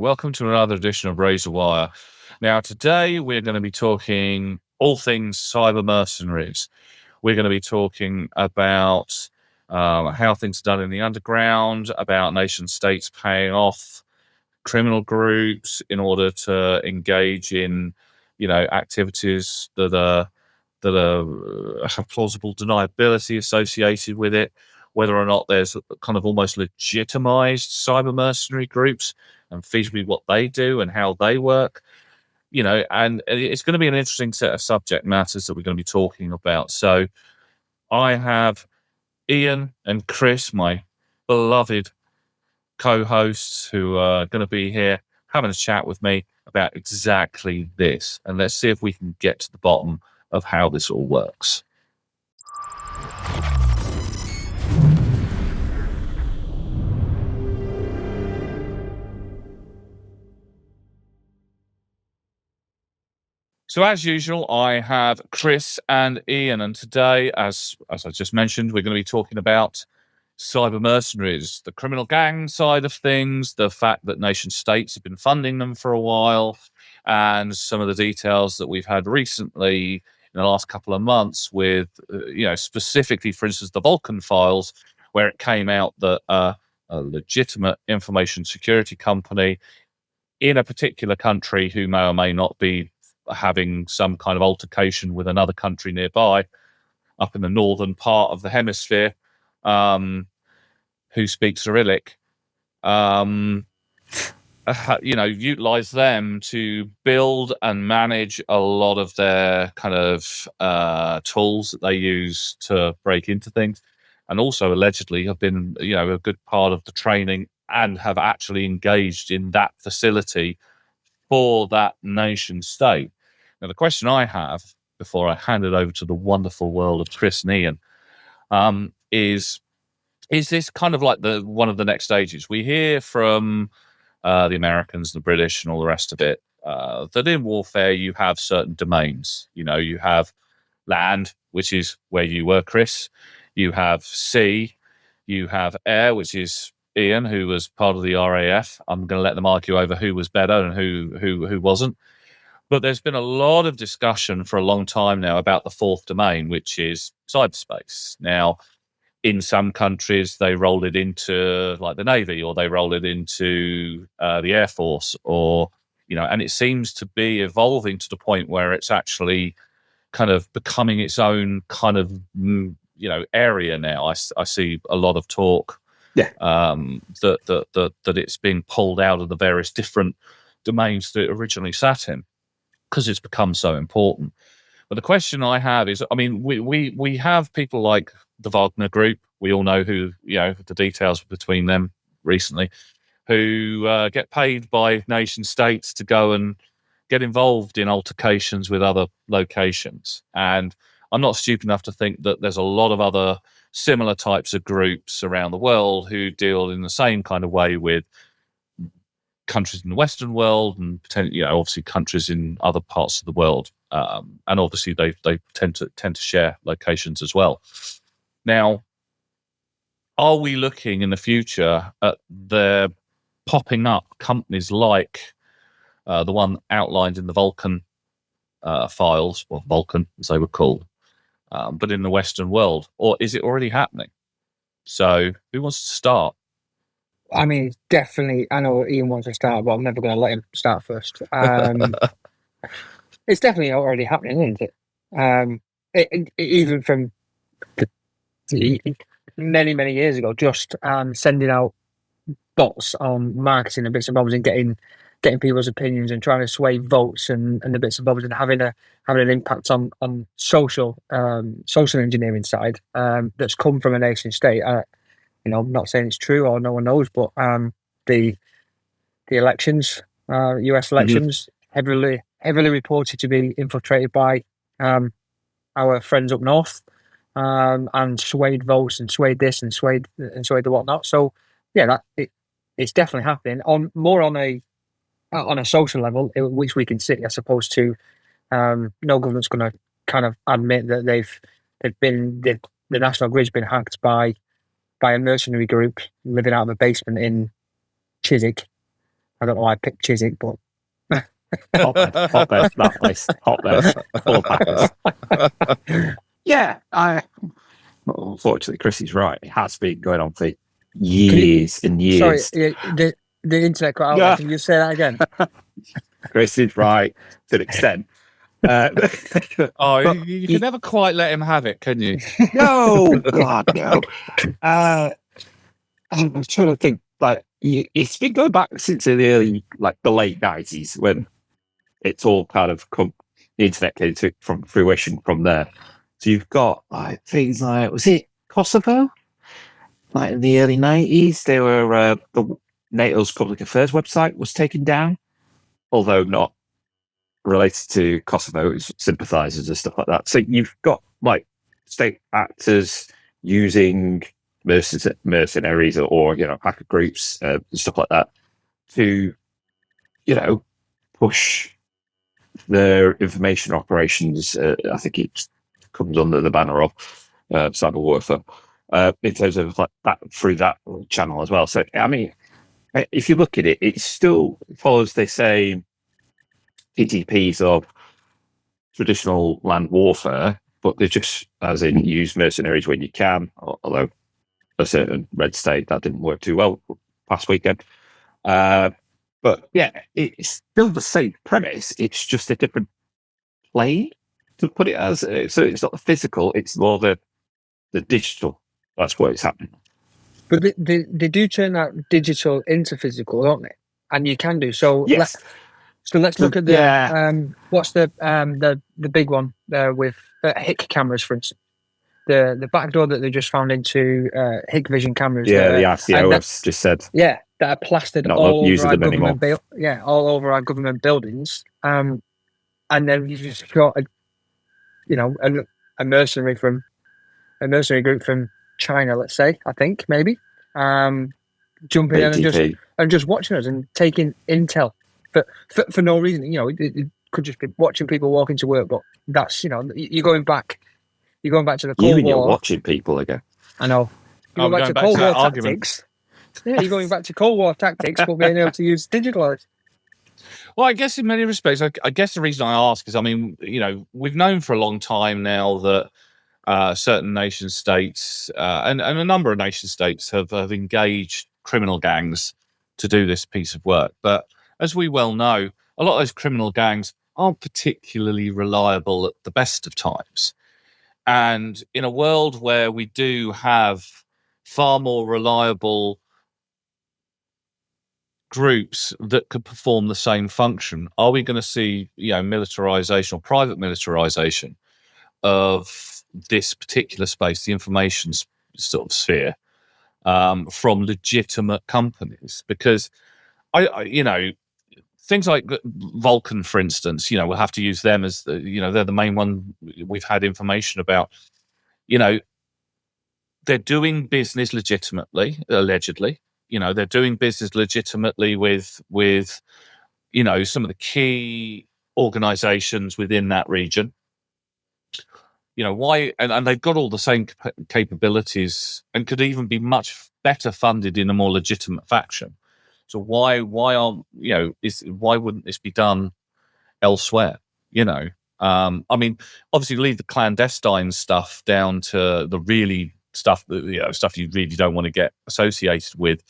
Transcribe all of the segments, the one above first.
Welcome to another edition of Razor Wire. Now, today we're going to be talking all things cyber mercenaries. We're going to be talking about how things are done in the underground, about nation states paying off criminal groups in order to engage in, activities that have plausible deniability associated with it, whether or not there's kind of almost legitimized cyber mercenary groups and feasibly what they do and how they work, and it's going to be an interesting set of subject matters that we're going to be talking about. So I have Iain and Chris, my beloved co-hosts, who are going to be here having a chat with me about exactly this. And let's see if we can get to the bottom of how this all works. So as usual, I have Chris and Iain, and today, as I just mentioned, we're going to be talking about cyber mercenaries, the criminal gang side of things, the fact that nation states have been funding them for a while, and some of the details that we've had recently in the last couple of months with, specifically, for instance, the Vulcan files, where it came out that a legitimate information security company in a particular country who may or may not be having some kind of altercation with another country nearby up in the northern part of the hemisphere, who speaks Cyrillic, utilize them to build and manage a lot of their kind of tools that they use to break into things, and also allegedly have been, a good part of the training and have actually engaged in that facility for that nation state. Now, the question I have before I hand it over to the wonderful world of Chris and Iain, is this kind of like one of the next stages? We hear from the Americans, the British, and all the rest of it, that in warfare you have certain domains. You have land, which is where you were, Chris. You have sea. You have air, which is Iain, who was part of the RAF. I'm going to let them argue over who was better and who wasn't. But there's been a lot of discussion for a long time now about the fourth domain, which is cyberspace. Now, in some countries, they roll it into like the Navy, or they roll it into the Air Force, or, and it seems to be evolving to the point where it's actually kind of becoming its own kind of, area now. I see a lot of talk that it's being pulled out of the various different domains that it originally sat in, because it's become so important. But the question I have is, I mean, we have people like the Wagner Group. We all know who, the details between them recently, who get paid by nation states to go and get involved in altercations with other locations. And I'm not stupid enough to think that there's a lot of other similar types of groups around the world who deal in the same kind of way with countries in the Western world, and potentially, obviously countries in other parts of the world, and obviously they tend to share locations as well. Now, are we looking in the future at there popping up companies like the one outlined in the Vulcan files, or Vulcan as they were called, but in the Western world, or is it already happening? So, who wants to start? I mean, it's definitely. I know Iain wants to start, but I'm never going to let him start first. It's definitely already happening, isn't it? Even from many years ago, just sending out bots on marketing and bits and bobs and getting people's opinions and trying to sway votes and the bits and bobs, and having an impact on social engineering side, that's come from a nation state. I'm not saying it's true or no one knows, but the elections, US elections, heavily reported to be infiltrated by our friends up north, and swayed votes and swayed this and swayed the whatnot. So yeah, it's definitely happening on a social level, which we can see, as opposed to no government's going to kind of admit that the national grid's been hacked by a mercenary group living out of a basement in Chiswick, I don't know why I picked Chiswick, but Hotbed, that place, hotbed, full of hackers. Yeah, unfortunately, Chris is right. It has been going on for years and sorry, years. the internet cut out. There. Can you say that again? Chris is right to an extent. You can never quite let him have it, can you? No, God, no. I'm trying to think. Like, it's been going back since the late 90s when it's all kind of the internet came from fruition from there. So you've got like things like, was it Kosovo? Like in the early 90s, they were the NATO's public affairs website was taken down, although not related to Kosovo, it's sympathizers and stuff like that. So you've got like state actors using mercenaries or hacker groups and stuff like that to push their information operations. I think it comes under the banner of cyber warfare in terms of like that through that channel as well. So I mean, if you look at it, it still follows the same TTPs of traditional land warfare, but they just, as in, use mercenaries when you can, although a certain red state that didn't work too well past weekend. But yeah, it's still the same premise. It's just a different plane to put it as. So it's not the physical; it's more the digital. That's where it's happening. But they do turn that digital into physical, don't they? And you can do so. Yes. Let's look at the what's the big one there with HIC cameras, for instance. The back door that they just found into Hikvision cameras. Yeah, the RCO has just said. Yeah, that are plastered all over our government. All over our government buildings. And then you just got a mercenary group from China, let's say. I think maybe jumping in and just watching us and taking intel for no reason. It could just be watching people walking to work, but that's you're going back. You're going back to the Cold War. You're watching people again. I know. You're going back to Cold War tactics. Yeah, you're going back to Cold War tactics, but being able to use digital. Well, I guess in many respects, I guess the reason I ask is, I mean, we've known for a long time now that certain nation states and a number of nation states have engaged criminal gangs to do this piece of work. But as we well know, a lot of those criminal gangs aren't particularly reliable at the best of times. And in a world where we do have far more reliable groups that could perform the same function, are we going to see, militarization or private militarization of this particular space, the information sort of sphere, from legitimate companies? Because I things like Vulcan, for instance, we'll have to use them as they're the main one we've had information about. They're doing business legitimately, allegedly. They're doing business legitimately with some of the key organizations within that region. Why? And they've got all the same capabilities and could even be much better funded in a more legitimate fashion. So why why wouldn't this be done elsewhere? I mean, obviously leave the clandestine stuff down to the really stuff that stuff you really don't want to get associated with,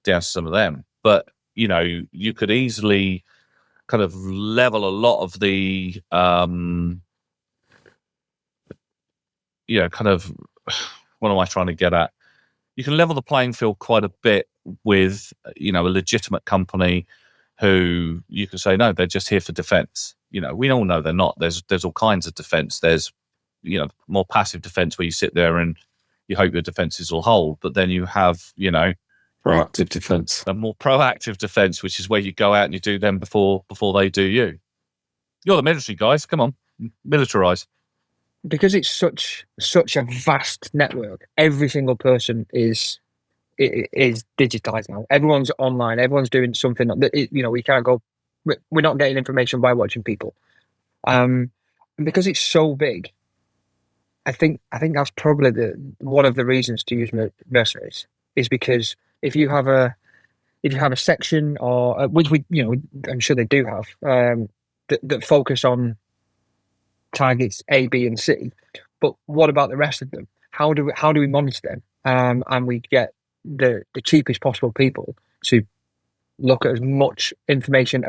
down to some of them. But you could easily kind of level a lot of the kind of what am I trying to get at? You can level the playing field quite a bit with a legitimate company who you can say, no, they're just here for defense. We all know they're not. There's all kinds of defense. There's more passive defense where you sit there and you hope your defenses will hold, but then you have proactive defense, a more proactive defense, which is where you go out and you do them before they do you. You're the military guys, come on, militarize. Because it's such a vast network, every single person is digitized now. Everyone's online. Everyone's doing something. We can't go. We're not getting information by watching people. And because it's so big, I think that's probably one of the reasons to use mercenaries, is because if you have if you have a section or which we, I'm sure they do have, that focus on targets A, B, and C. But what about the rest of them? How do we monitor them? And we get the cheapest possible people to look at as much information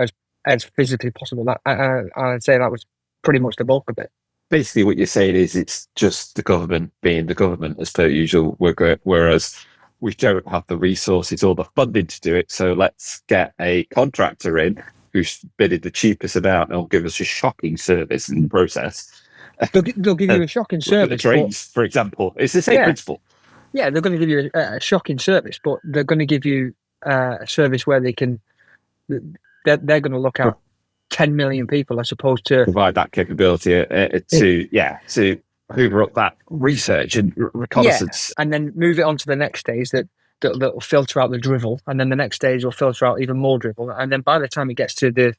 as physically possible. I'd say that was pretty much the bulk of it. Basically, what you're saying is it's just the government being the government as per usual, whereas we don't have the resources or the funding to do it. So let's get a contractor in who's bidded the cheapest amount and will give us a shocking service in the process. They'll give you a shocking service. The trains, for example, it's the same principle. Yeah, they're going to give you a shocking service, but they're going to give you a service where they're going to look at 10 million people as opposed to provide that capability to hoover up that research and reconnaissance, and then move it on to the next stage that'll filter out the drivel, and then the next stage will filter out even more drivel, and then by the time it gets to the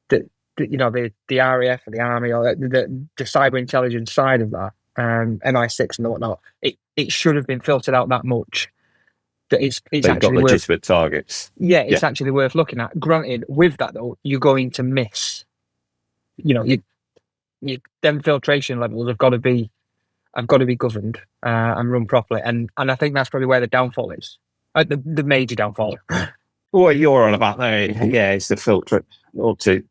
RAF or the army or the cyber intelligence side of that, MI6 and whatnot, it should have been filtered out that much. That it's actually got legitimate targets. Yeah, it's actually worth looking at. Granted, with that though, you're going to miss. Them filtration levels have got to be governed and run properly, and I think that's probably where the downfall is. The major downfall. What you're on about there, it's the filter.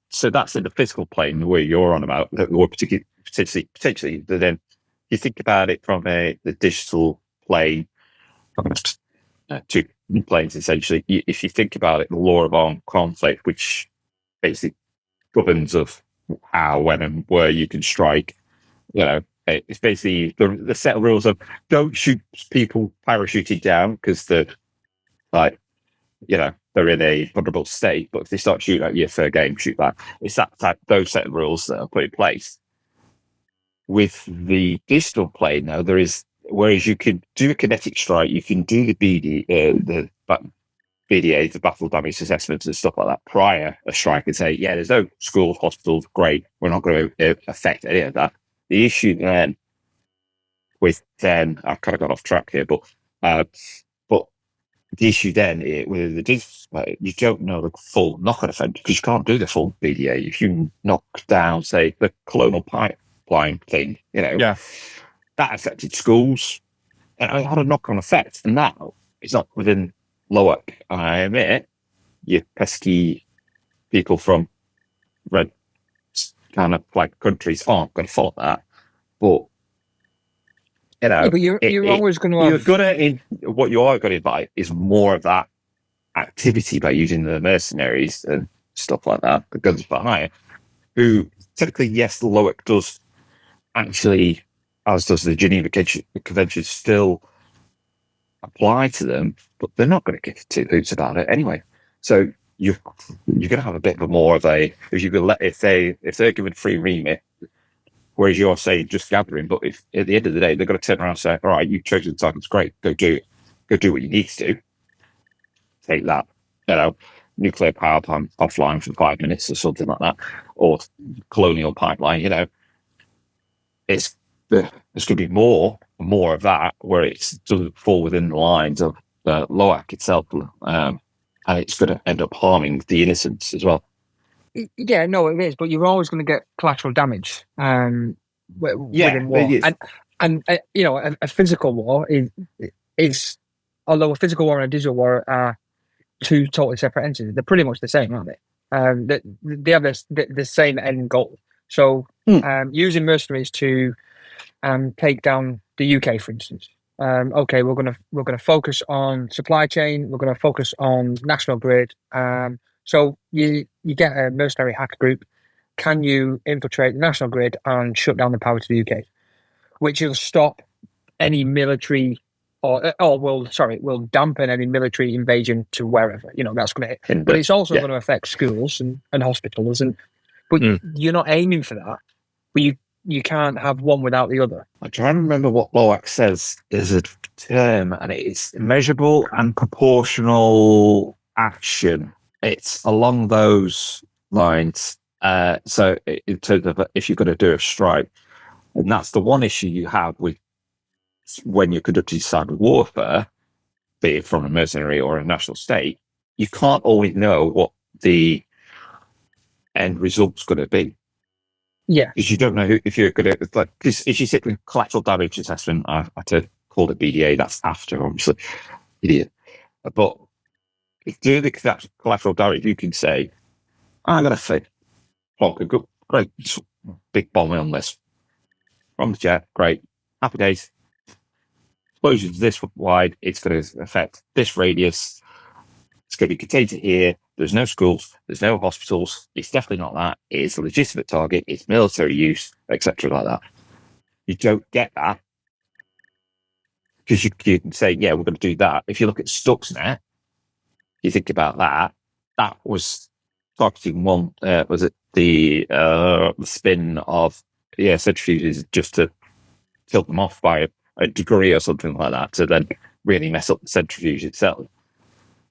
So that's in the physical plane where you're on about, or potentially. Then you think about it from the digital plane. Two planes essentially. If you think about it, the law of armed conflict, which basically governs of how, when, and where you can strike. It's basically the set of rules of don't shoot people parachuting down because they're they're in a vulnerable state. But if they start shooting at you, fair game, shoot back. It's those set of rules that are put in place. With the digital plane, now there is. Whereas you can do a kinetic strike, you can do the BDA, the battle damage assessments and stuff like that prior a strike and say, there's no schools, hospitals, great, we're not going to affect any of that. The issue then I've kind of got off track here, but the issue then with the digital, you don't know the full knock-on effect because you can't do the full BDA. If you knock down, say, the colonial pipeline thing, that affected schools, and it had a knock-on effect. And now it's not within lower. I admit, you pesky people from red kind of flag countries aren't going to follow that. But but you're always going to. What you are going to invite is more of that activity by using the mercenaries and stuff like that. The guns for hire, who technically, yes, the LOAC does actually. As does the Geneva Convention, still apply to them, but they're not going to give two hoots about it anyway. So you're going to have a bit of a more of a if they're given free remit, whereas you're saying just gathering. But if at the end of the day they're going to turn around and say, "All right, you've chosen the targets, great, go do what you need to do. Take that, nuclear power plant offline for 5 minutes or something like that, or colonial pipeline." There's going to be more of that where it doesn't fall within the lines of the LOAC itself, and it's going to end up harming the innocents as well. Yeah, no, it is, but you're always going to get collateral damage. Within war, and a physical war is although a physical war and a digital war are two totally separate entities, they're pretty much the same, aren't they? They have the same end goal. So using mercenaries to take down the UK, for instance. We're gonna focus on supply chain. We're gonna focus on national grid. So you get a mercenary hacker group. Can you infiltrate the national grid and shut down the power to the UK, which will stop any military will dampen any military invasion to wherever. That's going to hit. But it's also going to affect schools and hospitals. But you're not aiming for that. But you can't have one without the other. I try and remember what LOAC says is a term, and it's measurable and proportional action. It's along those lines. So in terms of if you're going to do a strike, and that's the one issue you have with when you're conducting cyber warfare, be it from a mercenary or a national state, you can't always know what the end result's going to be. Yeah. Because you don't know if you're going to, like, because if you sit with collateral damage assessment, I had to call it BDA, that's after, obviously, idiot. But if you do the collateral damage, you can say, I'm going to say, plonk a good, great big bomb on this. From the jet, great. Happy days. Explosions this wide, it's going to affect this radius. It's going to be contained to here. There's no schools. There's no hospitals. It's definitely not that. It's a legitimate target. It's military use, etc. like that. You don't get that because you can say, yeah, we're going to do that. If you look at Stuxnet, you think about that. That was targeting one. Was it the spin of centrifuges just to kill them off by a degree or something like that to then really mess up the centrifuge itself?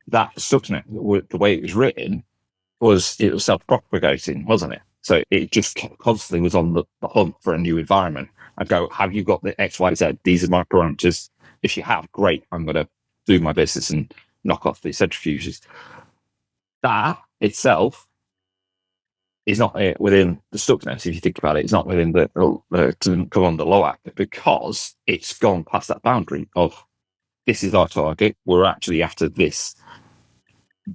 That Stuxnet, the way it was written, was self-propagating, wasn't it? So it just constantly was on the hunt for a new environment. I go, have you got the X, Y, Z? These are my parameters. If you have, great. I'm going to do my business and knock off these centrifuges. That itself is not within the Stuxnet. If you think about it, it's not within the to come on the low act because it's gone past that boundary of this is our target. We're actually after these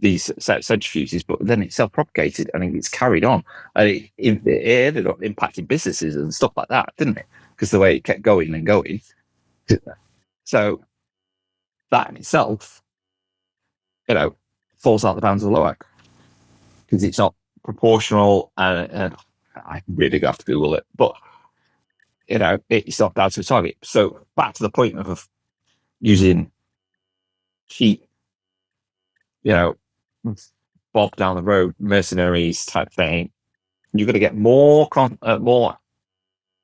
centrifuges, but then it's self-propagated and it's carried on. And it ended up impacting businesses and stuff like that, didn't it? Because the way it kept going and going. So that in itself, falls out the bounds of the LOAC because it's not proportional. And I really have to Google it, but it's not down to the target. So back to the point of using cheap, Bob down the road, mercenaries type thing, you're going to get more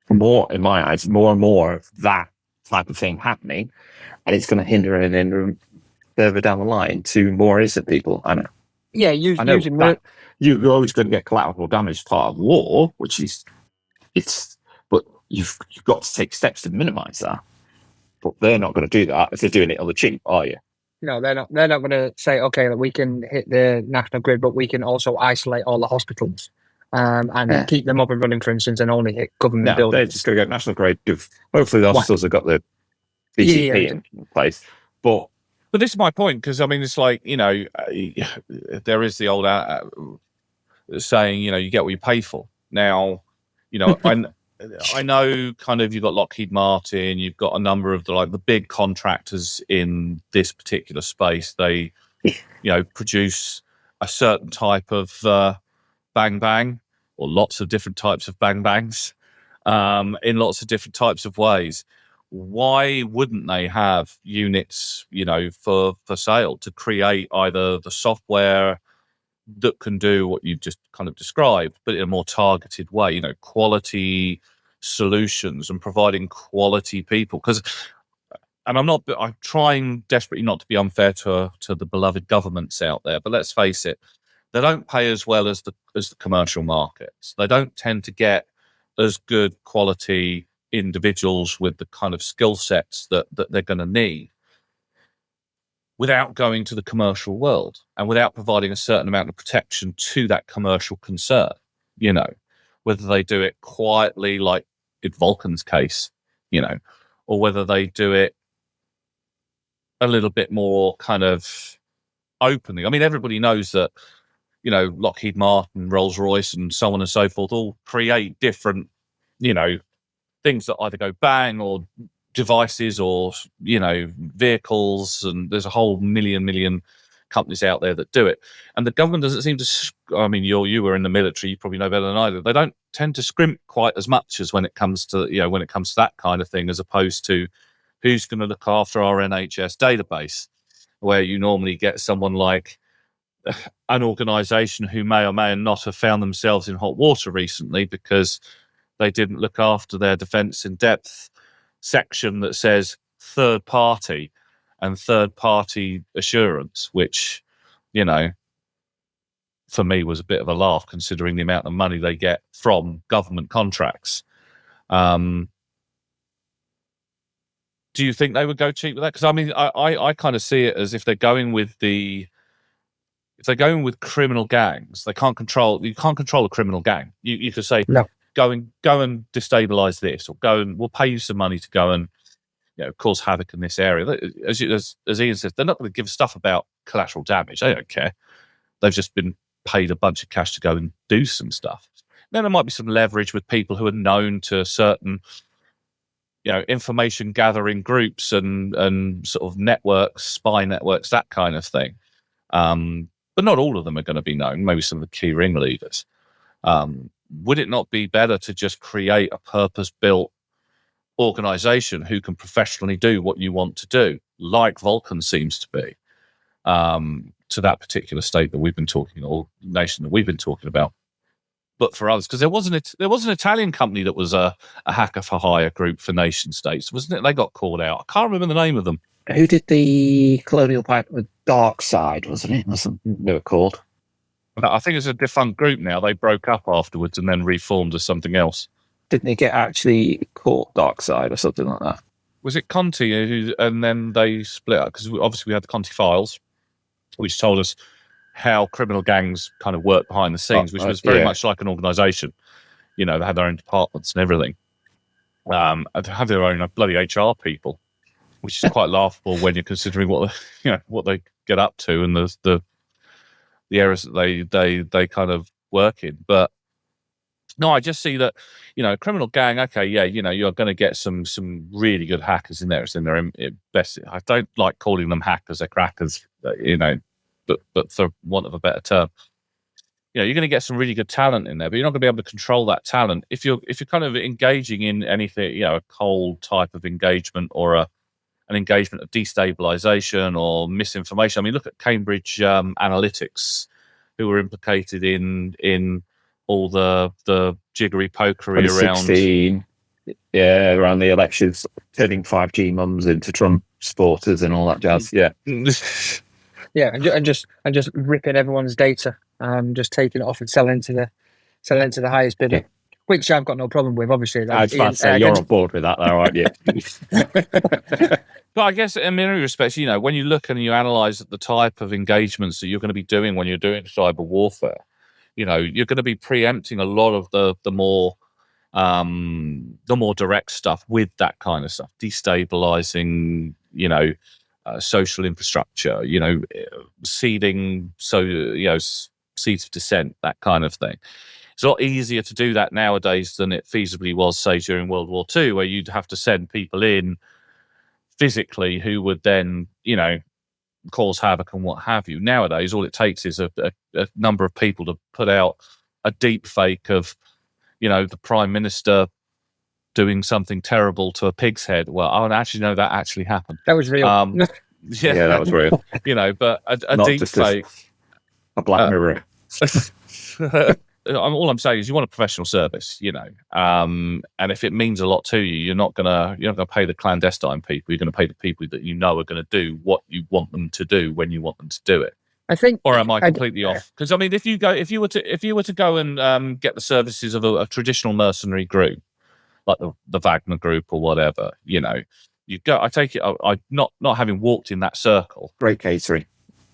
in my eyes, more and more of that type of thing happening, and it's going to hinder further down the line to more innocent people. I know. Yeah, I know that you're always going to get collateral damage part of war, which is but you've got to take steps to minimise that. But they're not going to do that if they're doing it on the cheap, are you? No, they're not. They're not going to say, okay, we can hit the national grid, but we can also isolate all the hospitals and keep them up and running, for instance, and only hit government buildings. They're just going to go national grid. Hopefully, the hospitals have got the BCP in place. But this is my point because I mean, it's like there is the old saying, you get what you pay for. Now, I know kind of you've got Lockheed Martin, you've got a number of the big contractors in this particular space. They, produce a certain type of bang bang or lots of different types of bang bangs in lots of different types of ways. Why wouldn't they have units, for sale to create either the software that can do what you've just kind of described, but in a more targeted way, quality solutions and providing quality people? And I'm trying desperately not to be unfair to the beloved governments out there, but let's face it, they don't pay as well as the commercial markets. They don't tend to get as good quality individuals with the kind of skill sets that they're going to need without going to the commercial world and without providing a certain amount of protection to that commercial concern, whether they do it quietly, like in Vulcan's case, or whether they do it a little bit more kind of openly. I mean, everybody knows that, Lockheed Martin, Rolls-Royce, and so on and so forth all create different, things that either go bang or devices or, vehicles. And there's a whole million companies out there that do it. And the government doesn't seem to, I mean, you were in the military, you probably know better than I do. They don't tend to scrimp quite as much as when it comes to, that kind of thing, as opposed to who's going to look after our NHS database, where you normally get someone like an organisation who may or may not have found themselves in hot water recently because they didn't look after their defence in depth section that says third party and third party assurance, which, for me was a bit of a laugh considering the amount of money they get from government contracts. Do you think they would go cheap with that? Because I mean, I kind of see it as if they're going with the if they're going with criminal gangs, you can't control a criminal gang. You could say, No. go and destabilize this, or we'll pay you some money to go and cause havoc in this area. As Iain said, they're not going to give stuff about collateral damage. They don't care. They've just been paid a bunch of cash to go and do some stuff. Then there might be some leverage with people who are known to certain information gathering groups and sort of networks, spy networks, that kind of thing. But not all of them are going to be known. Maybe some of the key ringleaders. Would it not be better to just create a purpose-built organization who can professionally do what you want to do, like Vulcan seems to be, to that particular state that we've been talking, or nation that we've been talking about? But for others, because there was an Italian company that was a hacker for hire group for nation states, wasn't it? They got called out. I can't remember the name of them. Who did the colonial pipe with Dark Side, wasn't it? That's something they were called. I think it's a defunct group now. They broke up afterwards and then reformed as something else. Didn't they get actually caught Dark Side or something like that? Was it Conti and then they split up? Because obviously we had the Conti files, which told us how criminal gangs kind of work behind the scenes, which was very much like an organisation. They had their own departments and everything. They had their own bloody HR people, which is quite laughable when you're considering what they get up to and the areas that they kind of work in. But no, I just see that a criminal gang. Okay, you're going to get some really good hackers in there. It's in their best. I don't like calling them hackers; they're crackers. But for want of a better term, you're going to get some really good talent in there, but you're not going to be able to control that talent if you're kind of engaging in anything, a cold type of engagement or an engagement of destabilization or misinformation. I mean, look at Cambridge Analytics, who were implicated in all the jiggery pokery around. Around the elections, turning 5G mums into Trump supporters and all that jazz. Yeah. Yeah, and just ripping everyone's data, just taking it off and selling to the highest bidder, which I've got no problem with. Obviously, I was about to say you're on board with that, though, aren't you? But I guess in many respects, when you look and you analyse the type of engagements that you're going to be doing when you're doing cyber warfare, you're going to be preempting a lot of the more direct stuff with that kind of stuff, destabilizing, social infrastructure, seeding, seeds of dissent, that kind of thing. It's a lot easier to do that nowadays than it feasibly was, say, during World War II, where you'd have to send people in physically who would then, cause havoc and what have you. Nowadays, all it takes is a number of people to put out a deep fake of, the Prime Minister doing something terrible to a pig's head. Well, I actually know that actually happened. That was real. Yeah, that was real. But a Not deep just fake. A Black Mirror. All I'm saying is you want a professional service, and if it means a lot to you, you're not gonna pay the clandestine people. You're going to pay the people that are going to do what you want them to do when you want them to do it. I think, or am I completely off? Because I mean, if you were to go and get the services of a traditional mercenary group, like the Wagner Group or whatever, you go. I take it. I not having walked in that circle. Great catering.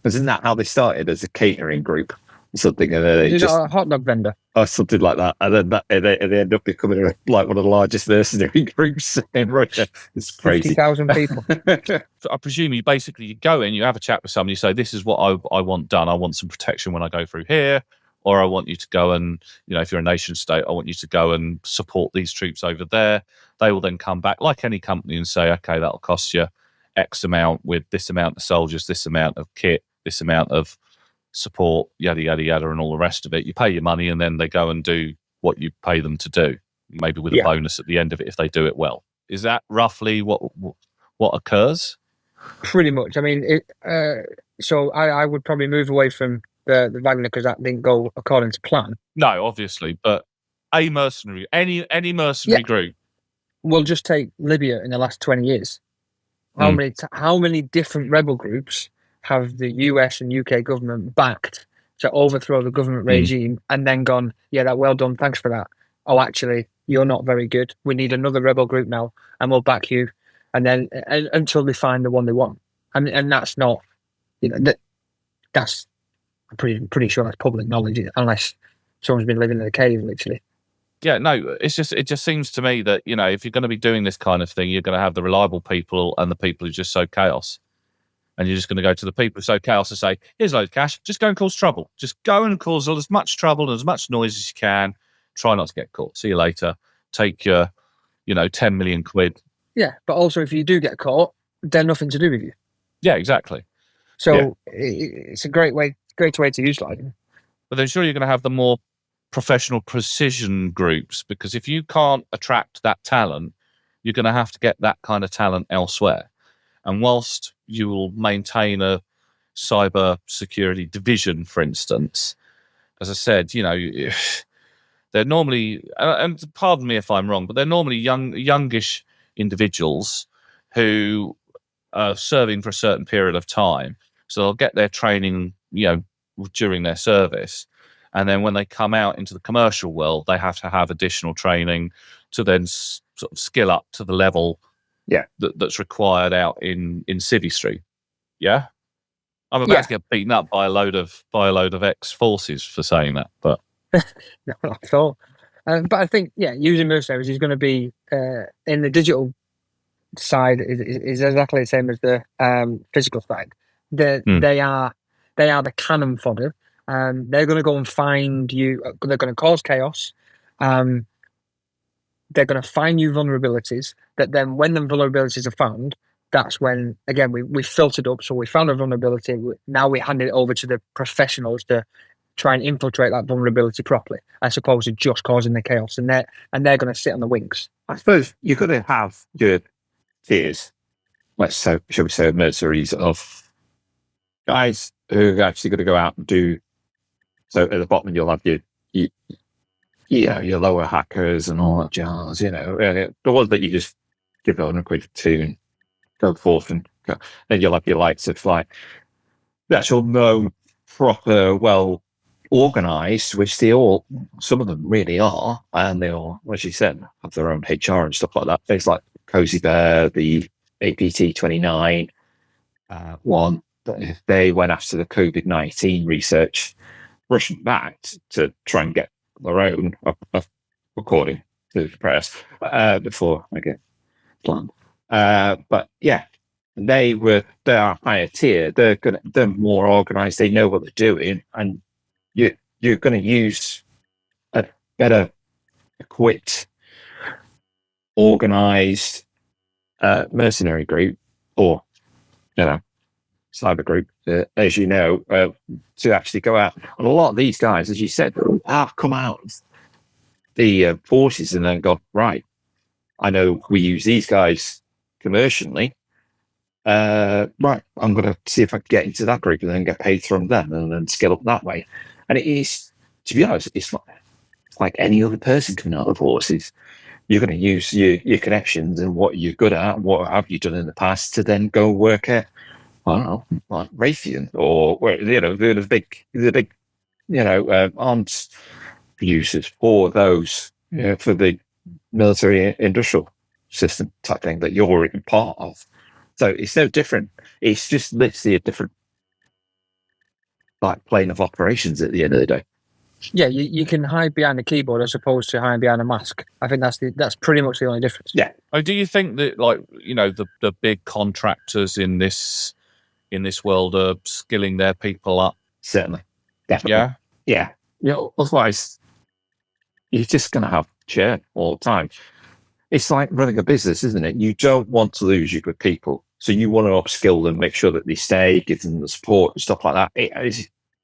Isn't that how they started, as a catering group? Something, and then just a hot dog vendor or something like that, and then they end up becoming like one of the largest mercenary groups in Russia. It's crazy. 50,000 people. I presume you go in, you have a chat with somebody, you say, this is what I want done. I want some protection when I go through here, or I want you to go and, if you're a nation state, I want you to go and support these troops over there. They will then come back like any company and say, okay, that'll cost you X amount with this amount of soldiers, this amount of kit, this amount of support, yada yada yada, and all the rest of it. You pay your money, and then they go and do what you pay them to do, maybe with a bonus at the end of it if they do it well. Is that roughly what occurs? Pretty much. I mean, so I would probably move away from the Wagner because that didn't go according to plan. No, obviously, but a mercenary, any mercenary group. We'll just take Libya in the last 20 years. How many different rebel groups have the US and UK government backed to overthrow the government regime and then gone, yeah, well done, thanks for that. Oh, actually, you're not very good. We need another rebel group now, and we'll back you. And then until they find the one they want. And that's not, that's I'm pretty sure that's public knowledge, unless someone's been living in a cave, literally. Yeah, no, it just seems to me that, if you're going to be doing this kind of thing, you're going to have the reliable people and the people who just sow chaos. And you're just going to go to the people who sow chaos and say, here's a load of cash, just go and cause trouble. Just go and cause as much trouble and as much noise as you can. Try not to get caught. See you later. Take your, 10 million quid. Yeah, but also if you do get caught, they're nothing to do with you. Yeah, exactly. So it's a great way to utilize it. But then sure, you're going to have the more professional precision groups, because if you can't attract that talent, you're going to have to get that kind of talent elsewhere. And whilst you will maintain a cyber security division, for instance, as I said, they're normally, and pardon me if I'm wrong, but they're normally youngish individuals who are serving for a certain period of time. So they'll get their training, during their service. And then when they come out into the commercial world, they have to have additional training to then sort of skill up to the level that's required out in Civvy Street. Yeah? I'm about to get beaten up by a load of ex-forces for saying that, but... No, not at all. But I think, using Mercenaries is going to be, in the digital side, is exactly the same as the physical side. They are the cannon fodder. They're going to go and find you. They're going to cause chaos. They're going to find you vulnerabilities that then when the vulnerabilities are found, that's when, again, we filtered up. So we found a vulnerability. Now we hand it over to the professionals to try and infiltrate that vulnerability properly, as opposed to just causing the chaos. And they're going to sit on the wings. I suppose you're going to have your tiers, shall we say, mercenaries of guys who are actually going to go out and do. So at the bottom, you'll have your lower hackers and all that jazz, the ones that you just give £100 to and go forth and go. Then you'll have your lights of like the actual known, proper, well organized, which some of them really are, and they all, as you said, have their own HR and stuff like that. Things like Cozy Bear, the APT 29 one, they went after the COVID-19 research, rushing back to try and get their own, according to the press, before I get planned. But yeah, they are higher tier. They're more organized. They know what they're doing, and you're going to use a better equipped, organized mercenary group, or cyber group, as you know, to actually go out. And a lot of these guys, as you said, have come out of the forces and then gone, right, I know we use these guys commercially. Right, I'm going to see if I can get into that group and then get paid from them and then scale up that way. And it is, to be honest, it's like any other person coming out of the forces. You're going to use your connections and what you're good at, what have you done in the past, to then go work at, I don't know, like Raytheon, or where the big arms producers for those, for the military industrial system type thing that you're already part of. So it's no different. It's just literally a different plane of operations at the end of the day. Yeah, you can hide behind a keyboard as opposed to hiding behind a mask. I think that's pretty much the only difference. Yeah. Do you think that the big contractors in this world are skilling their people up? Certainly. Definitely. Yeah. Otherwise you're just going to have churn all the time. It's like running a business, isn't it? You don't want to lose your good people. So you want to upskill them, make sure that they stay, give them the support and stuff like that.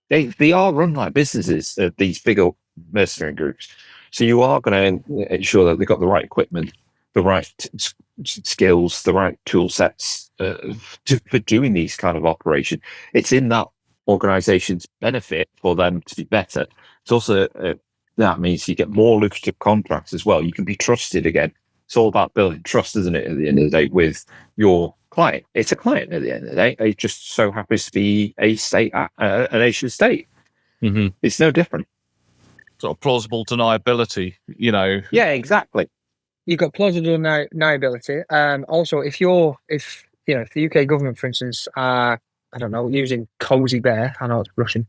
They are run like businesses, these bigger mercenary groups. So you are going to ensure that they've got the right equipment, the right skills, the right tool sets for doing these kind of operation. It's in that organization's benefit for them to be better. It's also, that means you get more lucrative contracts as well. You can be trusted again. It's all about building trust, isn't it, at the end of the day, with your client. It's a client at the end of the day. It just so happens to be a state, a nation state. Mm-hmm. It's no different. Sort of plausible deniability, Yeah, exactly. You've got plausible deniability. Also, if the UK government, for instance, are, I don't know, using Cozy Bear, I know it's Russian,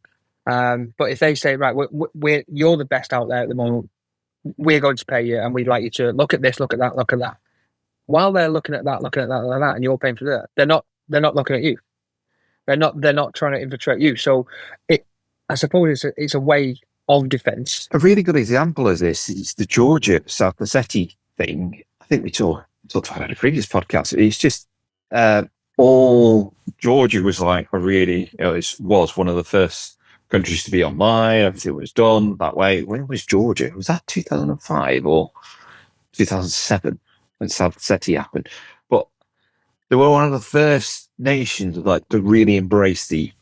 But if they say, right, you're the best out there at the moment, we're going to pay you, and we'd like you to look at this, look at that, look at that. While they're looking at that, and you're paying for that, they're not looking at you. They're not trying to infiltrate you. So I suppose it's a way of defence. A really good example of this is the Georgia South Ossetia thing. I think we talked about it in a previous podcast. It's just all Georgia was like a really, it was one of the first countries to be online. Everything was done that way. When was Georgia? Was that 2005 or 2007 when South Ossetia happened? But they were one of the first nations to really embrace the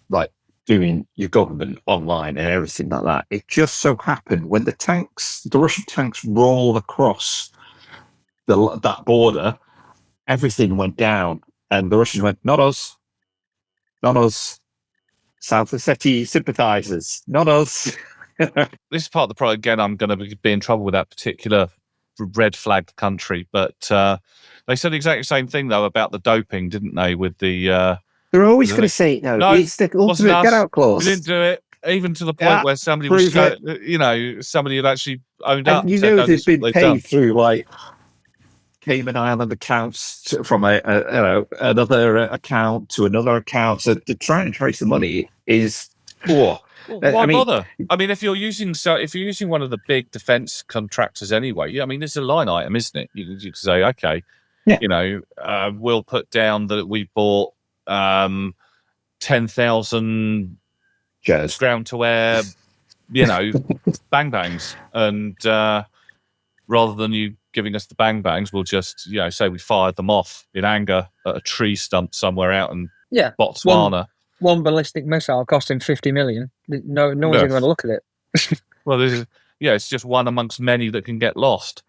doing your government online and everything like that. It just so happened when the Russian tanks rolled across that border, everything went down, and the Russians went, not us. South Ossetia sympathizers, not us. This is part of the problem. Again, I'm going to be in trouble with that particular red flagged country, but they said the exact same thing though about the doping, didn't they? With the they're always going to say no. It's the ultimate get out clause. We didn't do it, even to the point where somebody was, somebody had actually owned up. You know, it's been paid through Cayman Island accounts from another account to another account. So to try and trace the money is poor. Why bother? I mean, if you're using one of the big defence contractors anyway, I mean, it's a line item, isn't it? You can say, okay, we'll put down that we bought 10,000 ground to air, bang bangs, and rather than you giving us the bang bangs, we'll just say we fired them off in anger at a tree stump somewhere out in Botswana. One ballistic missile costing 50 million. No one's even going to look at it. Well, it's just one amongst many that can get lost.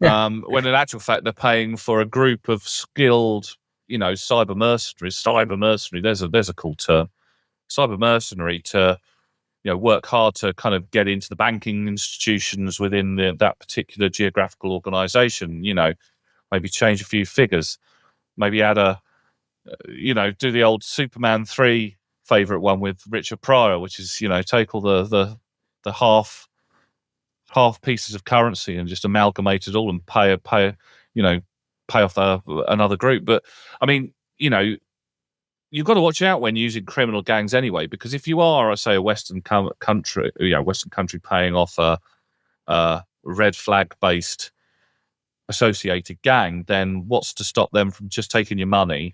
Yeah. When in actual fact they're paying for a group of skilled, cyber mercenaries. Cyber mercenary. There's a cool term. Cyber mercenary to work hard to kind of get into the banking institutions within that particular geographical organisation. Maybe change a few figures. Maybe add do the old Superman 3 favourite one with Richard Pryor, which is, take all the half pieces of currency and just amalgamate it all and pay off another group. But I mean, you've got to watch out when using criminal gangs anyway, because if you are, say, a Western country paying off a red flag based associated gang, then what's to stop them from just taking your money?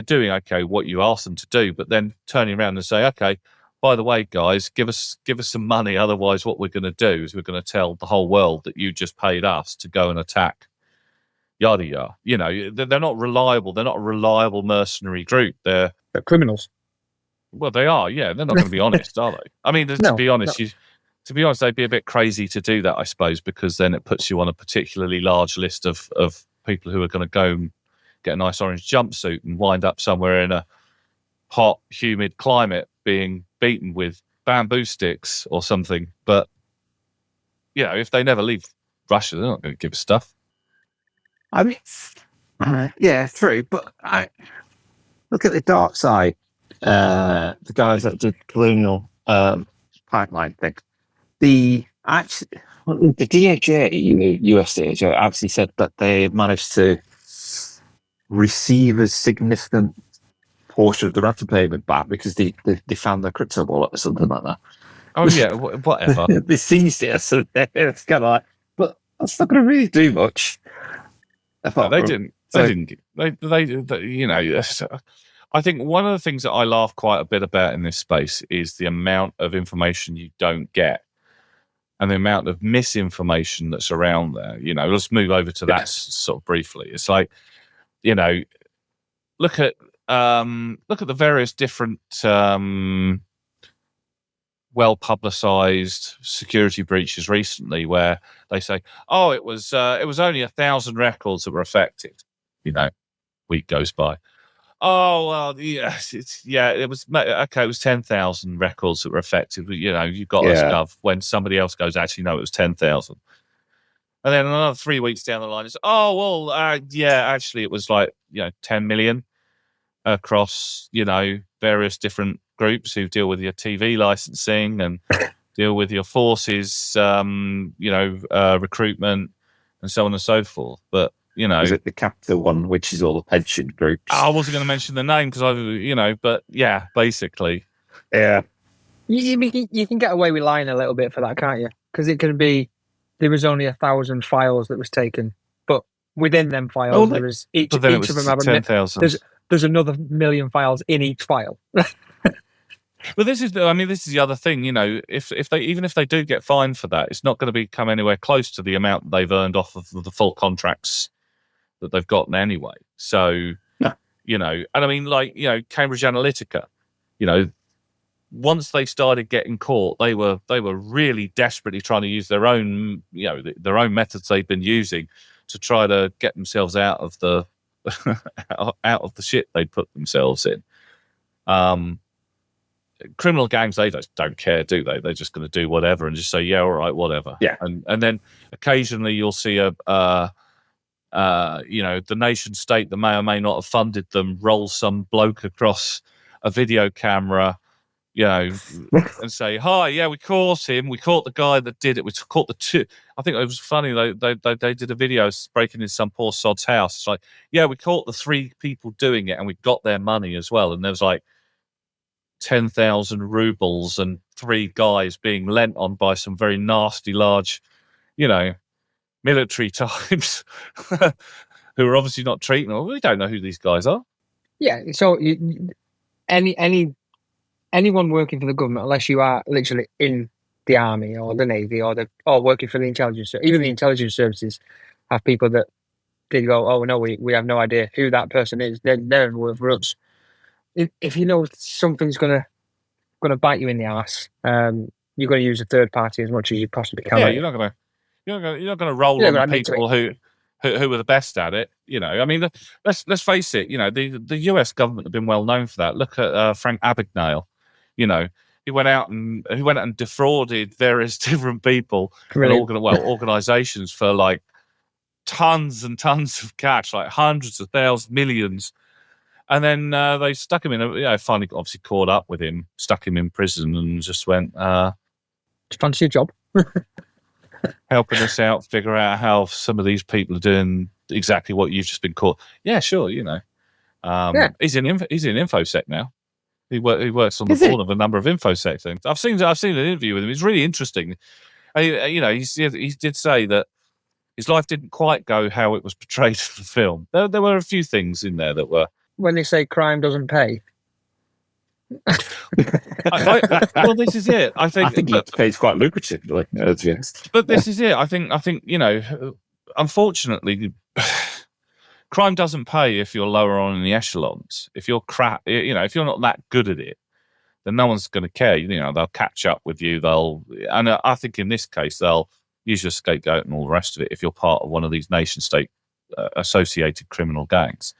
Doing what you ask them to do, but then turning around and say, okay, by the way, guys, give us some money. Otherwise, what we're going to do is we're going to tell the whole world that you just paid us to go and attack. Yada yada. They're not reliable. They're not a reliable mercenary group. They're criminals. Well, they are. Yeah, they're not going to be honest, are they? I mean, to be honest, they'd be a bit crazy to do that, I suppose, because then it puts you on a particularly large list of people who are going to go and get a nice orange jumpsuit and wind up somewhere in a hot, humid climate being beaten with bamboo sticks or something. But, if they never leave Russia, they're not going to give us stuff. I mean, true. But I look at the dark side. The guys that did colonial pipeline thing. The DHA, US DHA, actually said that they managed to receive a significant portion of the ransom payment back because they found their crypto wallet or something like that. Oh yeah, whatever. They seized it, so it's kind of but that's not going to really do much. No, they didn't. I think one of the things that I laugh quite a bit about in this space is the amount of information you don't get and the amount of misinformation that's around there. Let's move over to that sort of briefly. It's like, look at the various different well publicized security breaches recently where they say, oh, it was only 1,000 records that were affected. Week goes by. Oh well, yes, it was okay. It was 10,000 records that were affected. But, you got us, Gov. When somebody else goes, actually, no, it was 10,000. And then another 3 weeks down the line, it's actually, it was 10 million across various different groups who deal with your TV licensing and deal with your forces, recruitment and so on and so forth. But, Is it the capital one, which is all the pension groups? I wasn't going to mention the name because but yeah, basically. Yeah. You can get away with lying a little bit for that, can't you? Because it can be there was only 1,000 files that was taken, but within them files there was each of them have 10,000. There's another million files in each file. But this is the other thing. If they do get fined for that, it's not going to become anywhere close to the amount they've earned off of the full contracts that they've gotten anyway. So, no. And I mean, Cambridge Analytica, once they started getting caught, they were really desperately trying to use their own, their own methods they've been using to try to get themselves out of the out of the shit they'd put themselves in. Criminal gangs, they just don't care, do they? They're just going to do whatever and just say, yeah, all right, whatever. Yeah. And then occasionally you'll see the nation state that may or may not have funded them roll some bloke across a video camera, and say, hi, yeah, we caught him. We caught the guy that did it. We caught the two. I think it was funny. They did a video breaking in some poor sod's house. It's like, yeah, we caught the 3 people doing it and we got their money as well. And there was like 10,000 rubles and 3 guys being lent on by some very nasty, large, military types who are obviously not treating them. We don't know who these guys are. Yeah. So anyone working for the government, unless you are literally in the army or the navy or working for the intelligence, even the intelligence services have people that did go, oh no, we have no idea who that person is. They're worth rooks. If you know something's gonna bite you in the ass, you're going to use a third party as much as you possibly can. Yeah, you're not going to roll on people who are the best at it. I mean, let's face it. The US government have been well known for that. Look at Frank Abagnale. He went out and defrauded various different people and organizations for like tons and tons of cash, like hundreds of thousands, millions. And then they stuck him in finally obviously caught up with him, stuck him in prison and just went, fancy a job? Helping us out, figure out how some of these people are doing exactly what you've just been caught. Yeah, sure, He's in InfoSec now. He works on the board of a number of InfoSec things. I've seen an interview with him. It's really interesting. He did say that his life didn't quite go how it was portrayed in the film. There were a few things in there that were. When they say crime doesn't pay. Well, this is it. I think it pays quite lucratively. But this is it. I think unfortunately, crime doesn't pay if you're lower on in the echelons. If you're crap, if you're not that good at it, then no one's going to care. They'll catch up with you. And I think in this case, they'll use your scapegoat and all the rest of it if you're part of one of these nation state associated criminal gangs.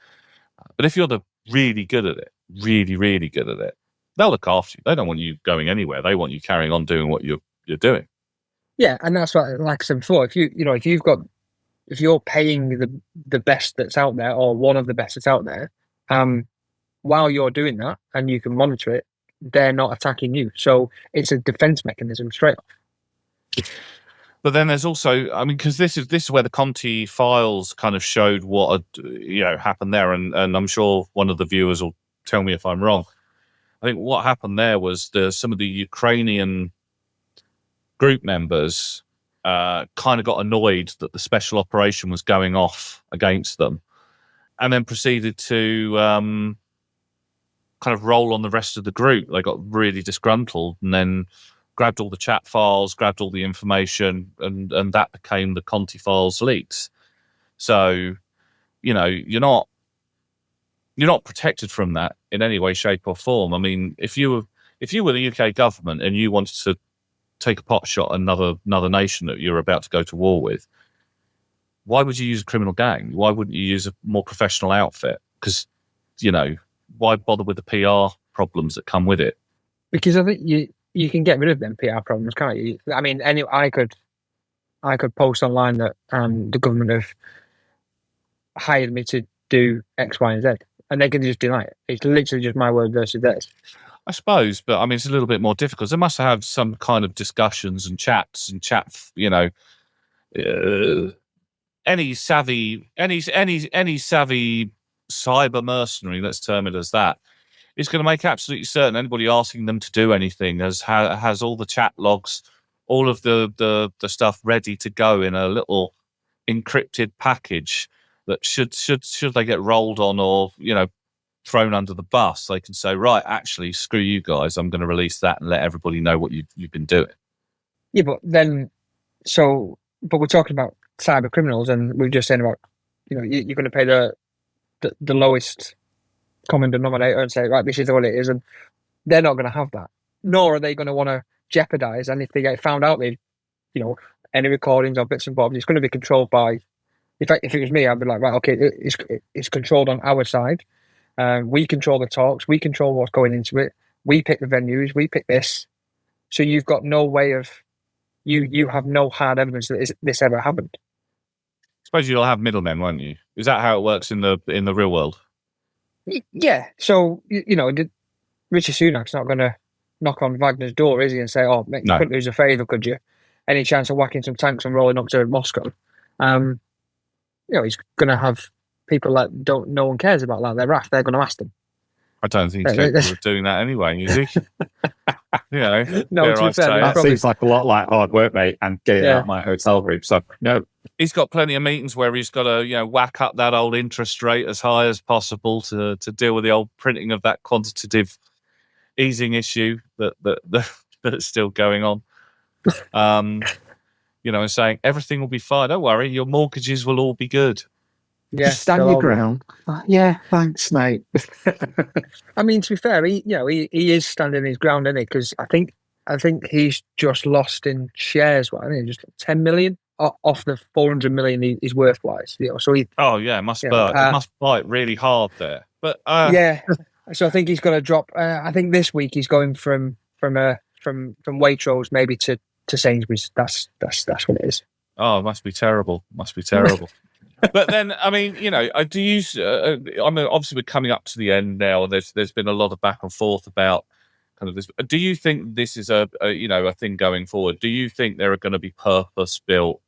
But if you're really good at it, really, really good at it, they'll look after you. They don't want you going anywhere. They want you carrying on doing what you're doing. Yeah, and that's what, like I said before, if you're paying the best that's out there or one of the best that's out there, while you're doing that and you can monitor it, they're not attacking you. So it's a defense mechanism straight off. But then there's also, I mean, because this is where the Conti files kind of showed what had, happened there, and I'm sure one of the viewers will tell me if I'm wrong. I think what happened there was some of the Ukrainian group members kind of got annoyed that the special operation was going off against them, and then proceeded to kind of roll on the rest of the group. They got really disgruntled, and then grabbed all the chat files, grabbed all the information, and that became the Conti files leaks. So, you're not protected from that in any way, shape, or form. I mean, if you were the UK government and you wanted to take a pot shot at another nation that you're about to go to war with, why would you use a criminal gang? Why wouldn't you use a more professional outfit? Because, why bother with the PR problems that come with it? Because I think you can get rid of them PR problems, can't you? I mean, I could post online that the government have hired me to do X, Y, and Z, and they can just deny it. It's literally just my word versus theirs. I suppose, but I mean, it's a little bit more difficult. They must have some kind of discussions and chats and any savvy cyber mercenary, let's term it as that, is going to make absolutely certain anybody asking them to do anything has all the chat logs, all of the stuff ready to go in a little encrypted package that should they get rolled on or thrown under the bus, they can say, right, actually, screw you guys, I'm going to release that and let everybody know what you've been doing. Yeah, but we're talking about cyber criminals, and we're just saying about, you're going to pay the lowest common denominator and say, right, this is what it is, and they're not going to have that. Nor are they going to want to jeopardize. And if they get found out, any recordings or bits and bobs, it's going to be controlled by. In fact, if it was me, I'd be like, right, okay, it's controlled on our side. We control the talks. We control what's going into it. We pick the venues. We pick this. So you've got no way of. You have no hard evidence that this ever happened. I suppose you'll have middlemen, won't you? Is that how it works in the real world? Yeah. So Richie Sunak's not going to knock on Wagner's door, is he, and say, "Oh, mate, you couldn't lose a favour, could you? Any chance of whacking some tanks and rolling up to Moscow?" He's going to have people that no one cares about that. They're going to ask them. I don't think he's capable of doing that anyway, is he? No, to be fair, that seems like a lot like hard work, mate, and getting out of my hotel room. So no, he's got plenty of meetings where he's got to whack up that old interest rate as high as possible to deal with the old printing of that quantitative easing issue that's still going on. And saying everything will be fine. Don't worry, your mortgages will all be good. Yeah, just stand your ground. Yeah, thanks, mate. I mean, to be fair, he is standing his ground, isn't he? Because I think he's just lost in shares. What I mean, just 10 million off the 400 million he's worth wise. So he. Oh yeah, it must bite really hard there. But yeah, so I think he's going to drop. I think this week he's going from Waitrose maybe to Sainsbury's. That's what it is. Oh, it must be terrible. But then, I mean, do you? I mean, obviously, we're coming up to the end now, and there's been a lot of back and forth about kind of this. Do you think this is a thing going forward? Do you think there are going to be purpose-built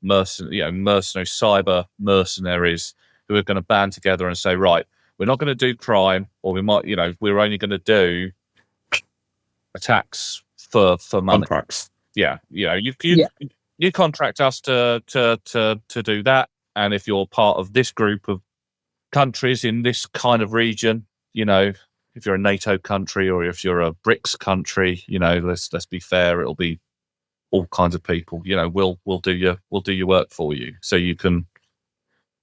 mercenary cyber mercenaries who are going to band together and say, right, we're not going to do crime, or we might, we're only going to do attacks for money. Contracts. Yeah, you contract us to do that. And if you're part of this group of countries in this kind of region, if you're a NATO country or if you're a BRICS country, let's be fair, it'll be all kinds of people. We'll do your work for you, so you can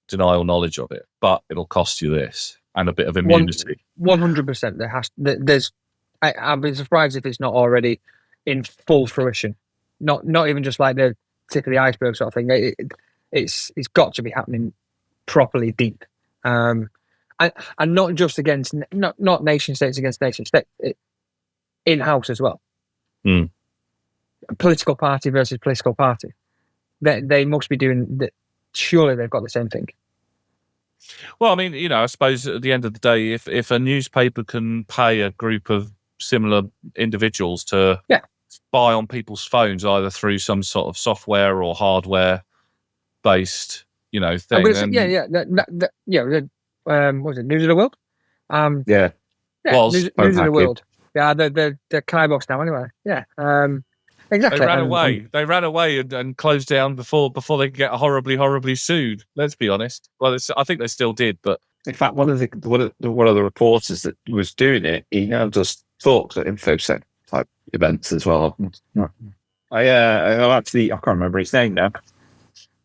deny all knowledge of it, but it'll cost you this and a bit of immunity. 100%. I'd be surprised if it's not already in full fruition. Not even just like the tip of the iceberg sort of thing. It's got to be happening properly deep, and not just against not nation states against nation state, in house as well. Political party versus political party. They must be doing that. Surely they've got the same thing. Well, I mean, I suppose at the end of the day, if a newspaper can pay a group of similar individuals to spy on people's phones, either through some sort of software or hardware based, thing. What was it? News of the World? News of the World. Yeah, they're Kybox now anyway. Yeah, exactly. They ran away and closed down before they could get horribly sued. Let's be honest. Well, I think they still did, but in fact, one of the reporters that was doing it, he now does talks at InfoSec type events as well. I can't remember his name now.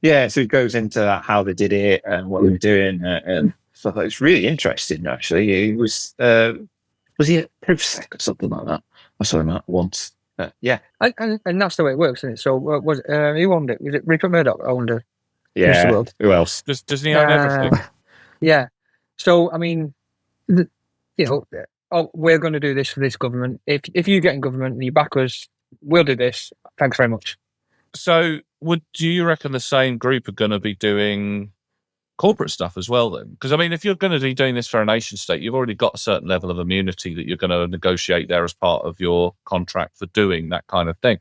Yeah, so it goes into how they did it and what they were doing and stuff. It's really interesting, actually. He was he at ProfSec or something like that? I saw him at once. Yeah, and that's the way it works, isn't it? So who owned it? Was it Rupert Murdoch owned it? Yeah. Who else? Does he own everything? Yeah. So I mean, we're going to do this for this government. If you get in government and you back us, we'll do this. Thanks very much. So, do you reckon the same group are going to be doing corporate stuff as well then? Because, I mean, if you're going to be doing this for a nation state, you've already got a certain level of immunity that you're going to negotiate there as part of your contract for doing that kind of thing.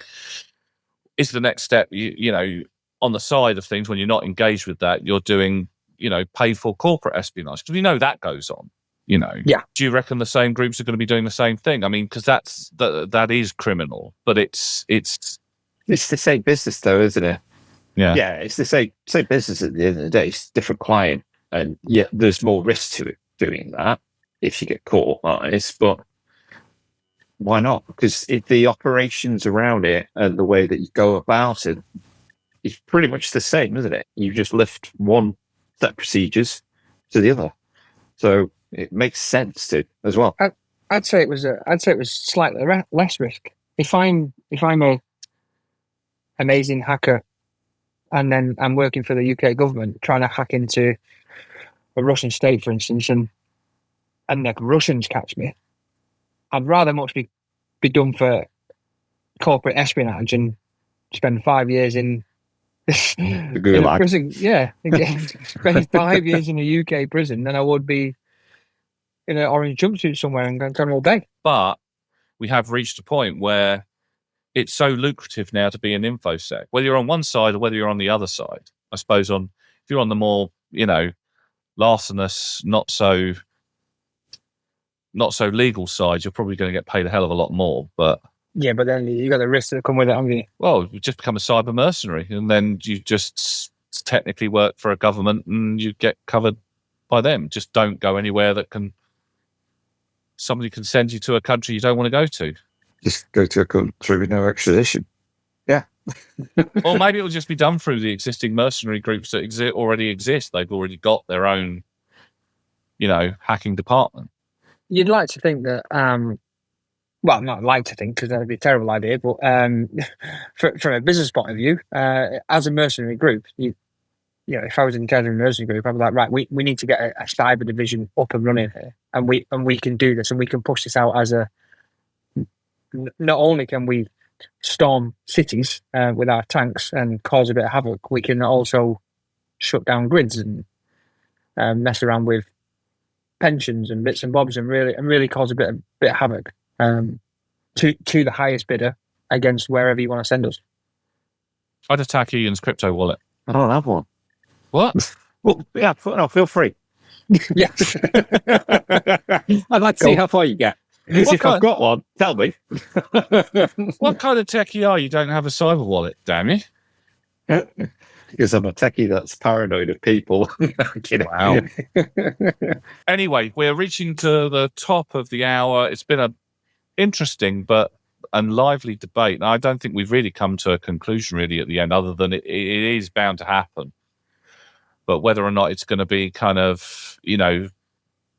Is the next step, you know, on the side of things when you're not engaged with that, you're doing, you know, paid for corporate espionage? Because we know that goes on, you know. Yeah. Do you reckon the same groups are going to be doing the same thing? I mean, because that is criminal, but it's the same business though, isn't it? Yeah, it's the same business at the end of the day. It's a different client, and yet there's more risk to it doing that if you get caught like this. But why not? Because the operations around it and the way that you go about it is pretty much the same, isn't it? You just lift one set of procedures to the other, so it makes sense to as well. I'd say it was slightly less risk. If I'm a amazing hacker, and then I'm working for the UK government trying to hack into a Russian state, for instance, and the Russians catch me, I'd rather much be done for corporate espionage and spend 5 years in a prison. Yeah, spend 5 years in a UK prison than I would be in an orange jumpsuit somewhere and going all day. but we have reached a point where it's so lucrative now to be an infosec, whether you're on one side or whether you're on the other side. I suppose if you're on the more, you know, larcenous, not so legal side, you're probably going to get paid a hell of a lot more. But yeah, but then you got the risks that come with it, haven't you? Well, you just become a cyber mercenary, and then you just technically work for a government, and you get covered by them. Just don't go anywhere that somebody can send you to a country you don't want to go to. Just go to a country with no extradition. Yeah. Or maybe it will just be done through the existing mercenary groups that already exist. They've already got their own, you know, hacking department. You'd like to think that, well, not like to think because that'd be a terrible idea, but from a business point of view, as a mercenary group, you know, if I was in charge of a mercenary group, I'd be like, right, we need to get a cyber division up and running here, and we can do this, and we can push this out as a. Not only can we storm cities with our tanks and cause a bit of havoc, we can also shut down grids and mess around with pensions and bits and bobs and really cause a bit of havoc to the highest bidder against wherever you want to send us. I'd attack Ian's crypto wallet. I don't have one. What? Well, yeah, no, feel free. Yeah. I'd like to see how far you get. If I've got one, tell me. What kind of techie are you? Don't have a cyber wallet, damn you. Because I'm a techie that's paranoid of people. Wow. Anyway, we're reaching to the top of the hour. It's been an interesting and lively debate. And I don't think we've really come to a conclusion really at the end, other than it is bound to happen. But whether or not it's going to be kind of, you know,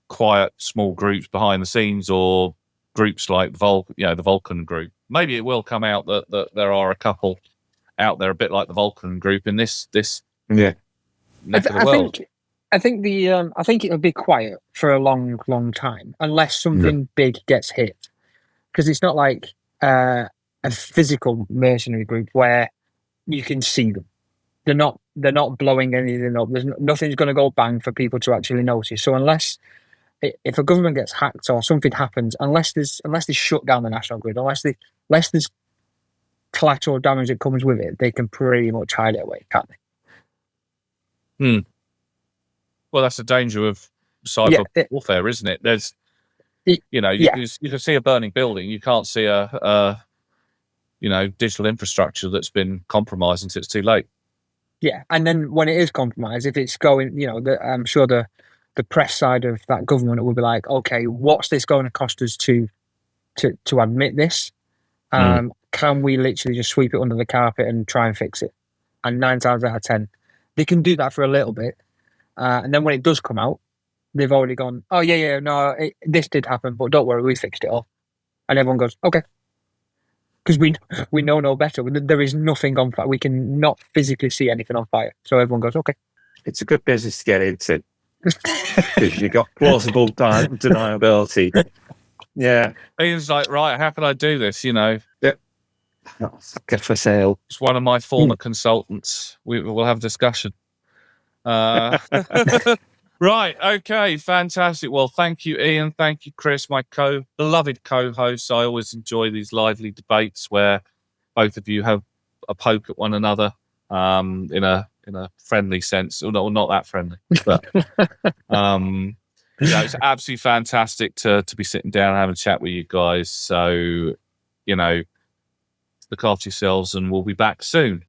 quiet, small groups behind the scenes, or groups like the Vulcan group. Maybe it will come out that there are a couple out there, a bit like the Vulcan group in this neck of the world. I think it'll be quiet for a long, long time unless something big gets hit, because it's not like a physical mercenary group where you can see them. They're not blowing anything up. Nothing's going to go bang for people to actually notice. So if a government gets hacked or something happens, unless they shut down the national grid, unless there's collateral damage that comes with it, they can pretty much hide it away, can't they? Well, that's the danger of cyber warfare, isn't it? There's, you know, you can see a burning building, you can't see a digital infrastructure that's been compromised until it's too late. Yeah, and then when it is compromised, if it's going, you know, I'm sure the press side of that government will be like, okay, what's this going to cost us to admit this? Can we literally just sweep it under the carpet and try and fix it? And 9 times out of 10, they can do that for a little bit. And then when it does come out, they've already gone, oh, no, this did happen, but don't worry, we fixed it all. And everyone goes, okay. Because we know no better. There is nothing on fire. We can not physically see anything on fire. So everyone goes, okay. It's a good business to get into. Because you've got plausible deniability. Yeah. Ian's like, right, how can I do this? You know, get for sale. It's one of my former consultants. We'll have a discussion. Right. Okay. Fantastic. Well, thank you, Iain. Thank you, Chris, my beloved co-hosts. I always enjoy these lively debates where both of you have a poke at one another in a friendly sense, or not that friendly, but it's absolutely fantastic to be sitting down and having a chat with you guys. So, look after yourselves, and we'll be back soon.